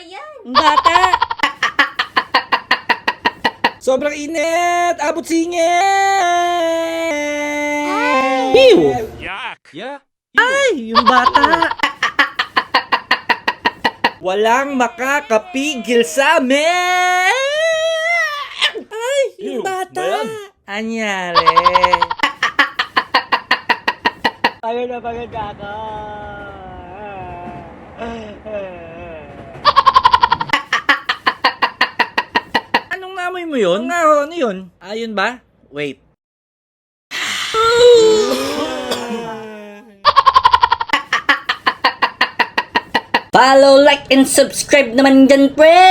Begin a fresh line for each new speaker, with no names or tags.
yan?
Ang bata! Sobrang init! Abot singit! Ew!
Yeah.
Ay! Yung bata! Walang makakapigil sa amin! Ay! Yung bata! Anyari? Pagod na ako. Anong namoy mo yun? Ano yun? Ayun ba? Wait.
Follow, like, and subscribe naman dyan, pre!